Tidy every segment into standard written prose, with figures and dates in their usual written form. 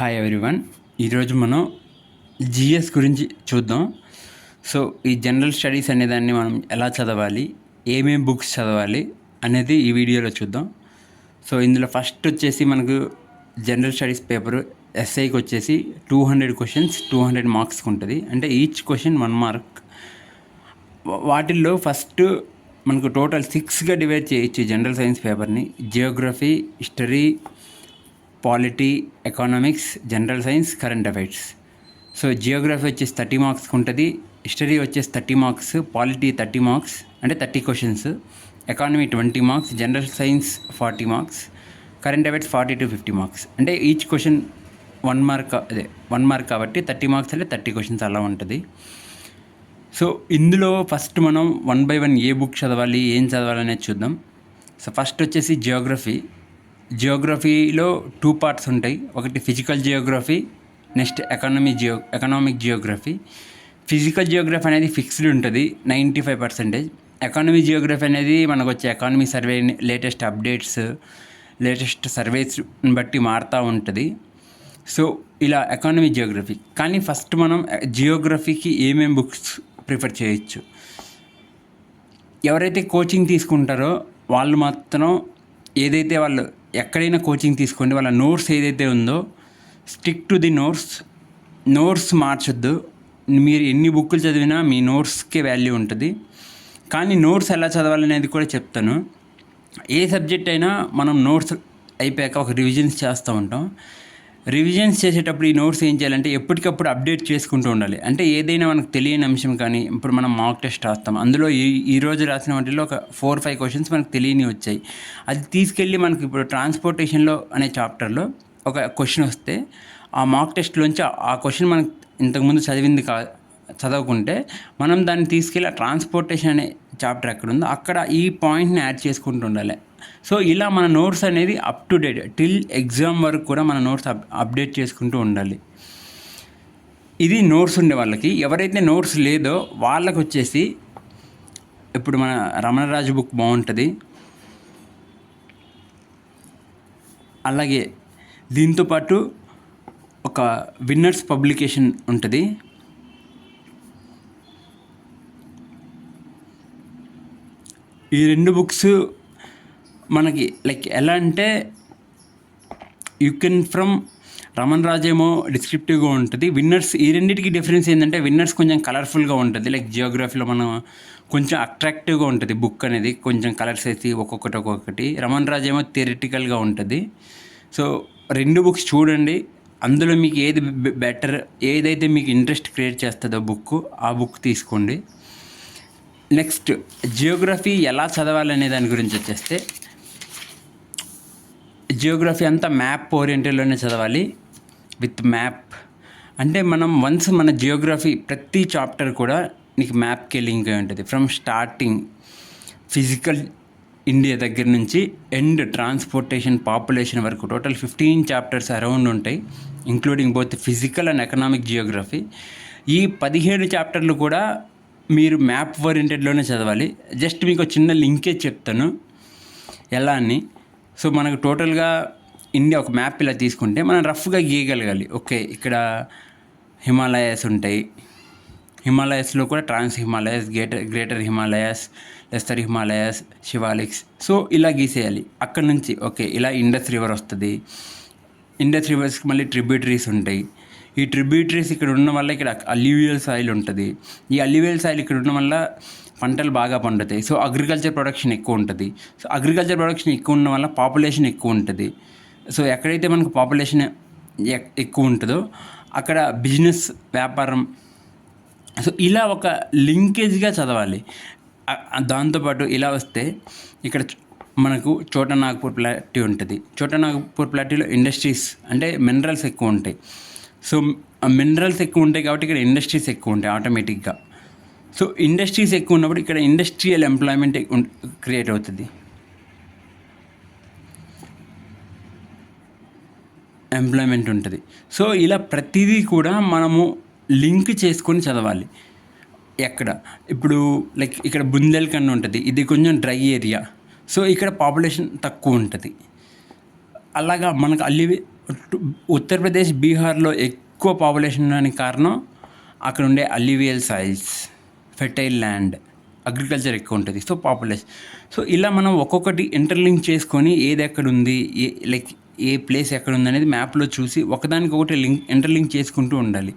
Hi everyone. ఈరోజు మనం GS గురించి చూద్దాం. సో ఈ జనరల్ స్టడీస్ అనేదాన్ని మనం ఎలా చదవాలి, ఏమేమి బుక్స్ చదవాలి అనేది ఈ వీడియోలో చూద్దాం. సో ఇందులో ఫస్ట్ వచ్చేసి మనకు జనరల్ స్టడీస్ పేపరు ఎస్ఐకి వచ్చేసి 200 క్వశ్చన్స్ 200 మార్క్స్కి ఉంటుంది. అంటే ఈచ్ క్వశ్చన్ 1 మార్క్. వాటిల్లో ఫస్ట్ మనకు టోటల్ 6గా డివైడ్ చేయొచ్చు జనరల్ సైన్స్ పేపర్ని. Geography, history, polity, economics, general science, current affairs. So Geography వచ్చేసి 30 మార్క్స్కి ఉంటుంది, హిస్టరీ వచ్చేసి 30 మార్క్స్, పాలిటీ 30 మార్క్స్ అంటే 30 questions, economy 20 marks, general science 40 marks, current affairs 40 to 50 marks. అంటే ఈచ్ క్వశ్చన్ 1 మార్క్ కాబట్టి 30 marks అంటే 30 క్వశ్చన్స్ అలా ఉంటుంది. సో ఇందులో ఫస్ట్ మనం 1 by 1 ఏ బుక్ చదవాలి, ఏం చదవాలి అనేది చూద్దాం. సో ఫస్ట్ వచ్చేసి జియోగ్రఫీలో 2 పార్ట్స్ ఉంటాయి. ఒకటి physical geography, next economic geography. Physical geography అనేది ఫిక్స్డ్ ఉంటుంది 95%. ఎకానమీ జియోగ్రఫీ అనేది మనకు వచ్చే economy survey, latest updates, latest సర్వేస్ని బట్టి మారుతూ ఉంటుంది. సో ఇలా ఎకానమీ జియోగ్రఫీ. కానీ ఫస్ట్ మనం జియోగ్రఫీకి ఏమేమి బుక్స్ ప్రిఫర్ చేయొచ్చు. ఎవరైతే కోచింగ్ తీసుకుంటారో వాళ్ళు మాత్రం ఏదైతే వాళ్ళు ఎక్కడైనా కోచింగ్ తీసుకోండి, వాళ్ళ నోట్స్ ఏదైతే ఉందో స్టిక్ టు ది నోట్స్ మార్చొద్దు. మీరు ఎన్ని బుక్కులు చదివినా మీ నోట్స్కే వాల్యూ ఉంటుంది. కానీ నోట్స్ ఎలా చదవాలనేది కూడా చెప్తాను. ఏ సబ్జెక్ట్ అయినా మనం నోట్స్ అయిపోయాక ఒక రివిజన్స్ చేస్తూ ఉంటాం. రివిజన్స్ చేసేటప్పుడు ఈ నోట్స్ ఏం చేయాలంటే ఎప్పటికప్పుడు అప్డేట్ చేసుకుంటూ ఉండాలి. అంటే ఏదైనా మనకు తెలియని అంశం కానీ, ఇప్పుడు మనం మాక్ టెస్ట్ రాస్తాం, అందులో ఈరోజు రాసిన వాటిలో ఒక 4-5 క్వశ్చన్స్ మనకు తెలియని వచ్చాయి. అది తీసుకెళ్ళి మనకి ఇప్పుడు ట్రాన్స్పోర్టేషన్లో అనే చాప్టర్లో ఒక క్వశ్చన్ వస్తే ఆ మాక్ టెస్ట్లోంచి ఆ క్వశ్చన్ మనకు ఇంతకుముందు చదవకుంటే మనం దాన్ని తీసుకెళ్ళి ఆ ట్రాన్స్పోర్టేషన్ అనే చాప్టర్ ఎక్కడ ఉందో అక్కడ ఈ పాయింట్ని యాడ్ చేసుకుంటూ ఉండాలి. సో ఇలా మన నోట్స్ అనేది up to date till exam వరకు కూడా మన నోట్స్ అప్డేట్ చేసుకుంటూ ఉండాలి. ఇది నోట్స్ ఉండే వాళ్ళకి. ఎవరైతే నోట్స్ లేదో వాళ్ళకు వచ్చేసి ఇప్పుడు మన రమణరాజు బుక్ బాగుంటుంది. అలాగే దీంతోపాటు ఒక విన్నర్స్ పబ్లికేషన్ ఉంటుంది. ఈ 2 బుక్స్ మనకి లైక్ ఎలా అంటే you can from Raman Raj ఏమో డిస్క్రిప్టివ్గా ఉంటుంది. విన్నర్స్ ఈ రెండింటికి డిఫరెన్స్ ఏంటంటే విన్నర్స్ కొంచెం కలర్ఫుల్గా ఉంటుంది. లైక్ జియోగ్రఫీలో మనం కొంచెం అట్రాక్టివ్గా ఉంటుంది బుక్ అనేది, కొంచెం కలర్స్ వేసి ఒక్కొక్కటి. రమణ్ రాజ్ ఏమో థియరిటికల్గా ఉంటుంది. సో 2 బుక్స్ చూడండి, అందులో మీకు ఏది బెటర్, ఏదైతే మీకు ఇంట్రెస్ట్ క్రియేట్ చేస్తుందో ఆ బుక్ తీసుకోండి. నెక్స్ట్ జియోగ్రఫీ ఎలా చదవాలనే దాని గురించి వచ్చేస్తే జియోగ్రఫీ అంతా మ్యాప్ ఓరియంటెడ్లోనే చదవాలి. విత్ మ్యాప్ అంటే మనం వన్స్ మన జియోగ్రఫీ ప్రతి చాప్టర్ కూడా నీకు మ్యాప్కి లింక్ అయి ఉంటుంది. ఫ్రమ్ స్టార్టింగ్ ఫిజికల్ ఇండియా దగ్గర నుంచి ఎండ్ ట్రాన్స్పోర్టేషన్, పాపులేషన్ వరకు టోటల్ 15 చాప్టర్స్ అరౌండ్ ఉంటాయి, including both physical and economic Geography. ఈ 17 చాప్టర్లు కూడా మీరు మ్యాప్ ఓరియంటెడ్లోనే చదవాలి. జస్ట్ మీకు చిన్న లింకేజ్ చెప్తాను ఎలా అని. సో మనకు టోటల్గా ఇండియా ఒక మ్యాప్ ఇలా తీసుకుంటే మనం రఫ్గా గీయగలగాలి. ఓకే, ఇక్కడ హిమాలయాస్ ఉంటాయి, హిమాలయాస్లో కూడా trans Himalayas, greater Himalayas, lesser Himalayas, Shivaliks. So ఇలా గీసేయాలి. అక్కడ నుంచి ఓకే ఇలా ఇండస్ రివర్ వస్తుంది. ఇండస్ రివర్స్కి మళ్ళీ ట్రిబ్యూటరీస్ ఉంటాయి. ఈ ట్రిబ్యూటరీస్ ఇక్కడ ఉండడం వల్ల ఇక్కడ అల్యూవియల్ సాయిల్ ఉంటుంది. ఈ అల్యూవియల్ సాయిల్ ఇక్కడ ఉండడం వల్ల పంటలు బాగా పండుతాయి. సో అగ్రికల్చర్ ప్రొడక్షన్ ఎక్కువ ఉంటుంది. సో అగ్రికల్చర్ ప్రొడక్షన్ ఎక్కువ ఉండడం వల్ల పాపులేషన్ ఎక్కువ ఉంటుంది. సో ఎక్కడైతే మనకు పాపులేషన్ ఎక్కువ ఉంటుందో అక్కడ బిజినెస్, వ్యాపారం. సో ఇలా ఒక లింకేజ్గా చదవాలి. దాంతోపాటు ఇలా వస్తే ఇక్కడ మనకు చోటా నాగ్పూర్ ప్లాట్యూ ఉంటుంది. చోటా నాగ్పూర్ ప్లాట్యూలో ఇండస్ట్రీస్ అంటే మినరల్స్ ఎక్కువ ఉంటాయి. సో మినరల్స్ ఎక్కువ ఉంటాయి కాబట్టి ఇక్కడ ఇండస్ట్రీస్ ఎక్కువ ఉంటాయి ఆటోమేటిక్గా. సో ఇండస్ట్రీస్ ఎక్కువ ఉన్నప్పుడు ఇక్కడ ఇండస్ట్రియల్ ఎంప్లాయ్మెంట్ క్రియేట్ అవుతుంది. ఎంప్లాయ్మెంట్ ఉంటుంది. సో ఇలా ప్రతిదీ కూడా మనము లింక్ చేసుకొని చదవాలి. ఇప్పుడు లైక్ ఇక్కడ బుందేల్ఖండ్ ఉంటుంది, ఇది కొంచెం డ్రై ఏరియా. సో ఇక్కడ పాపులేషన్ తక్కువ ఉంటుంది. అలాగా మనకు ఉత్తరప్రదేశ్, బీహార్లో ఎక్కువ పాపులేషన్ ఉండడానికి కారణం అక్కడ ఉండే alluvial soils, fertile land, agriculture ఎక్కువ ఉంటుంది. So population. సో ఇలా మనం ఒక్కొక్కటి ఇంటర్లింక్ చేసుకొని ఏది ఎక్కడ ఉంది, ఏ ప్లేస్ ఎక్కడ ఉంది అనేది మ్యాప్లో చూసి ఒకదానికొకటి ఇంటర్లింక్ చేసుకుంటూ ఉండాలి.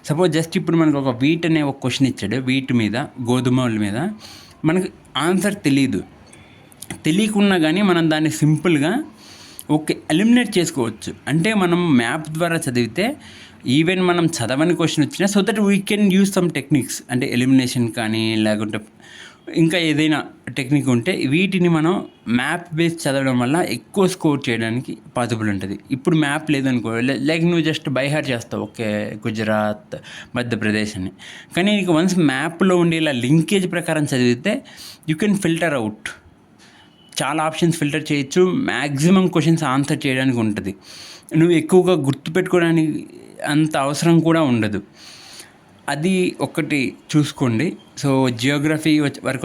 సపోజ్ జస్ట్ ఇప్పుడు మనకు ఒక వీట్ అనే ఒక క్వశ్చన్ ఇచ్చాడు, వీట్ మీద, గోధుమల మీద మనకు ఆన్సర్ తెలియకున్నా కానీ మనం దాన్ని సింపుల్గా ఎలిమినేట్ చేసుకోవచ్చు. అంటే మనం మ్యాప్ ద్వారా చదివితే ఈవెన్ మనం చదవని క్వశ్చన్ వచ్చినా so that we can use some techniques, అంటే ఎలిమినేషన్ కానీ లేకుంటే ఇంకా ఏదైనా టెక్నిక్ ఉంటే వీటిని మనం మ్యాప్ బేస్ చదవడం వల్ల ఎక్కువ స్కోర్ చేయడానికి పాసిబుల్ ఉంటుంది. ఇప్పుడు మ్యాప్ లేదనుకో, లైక్ నువ్వు జస్ట్ బై హార్ట్ చేస్తావు, ఓకే గుజరాత్, మధ్యప్రదేశ్ అని. కానీ నీకు వన్స్ మ్యాప్లో ఉండే ఇలా లింకేజ్ ప్రకారం చదివితే యూ కెన్ ఫిల్టర్ అవుట్, చాలా ఆప్షన్స్ ఫిల్టర్ చేయొచ్చు, మ్యాక్సిమం క్వశ్చన్స్ ఆన్సర్ చేయడానికి ఉంటుంది. నువ్వు ఎక్కువగా గుర్తుపెట్టుకోవడానికి అంత అవసరం కూడా ఉండదు. అది ఒకటి చూసుకోండి. సో జియోగ్రఫీ వరకు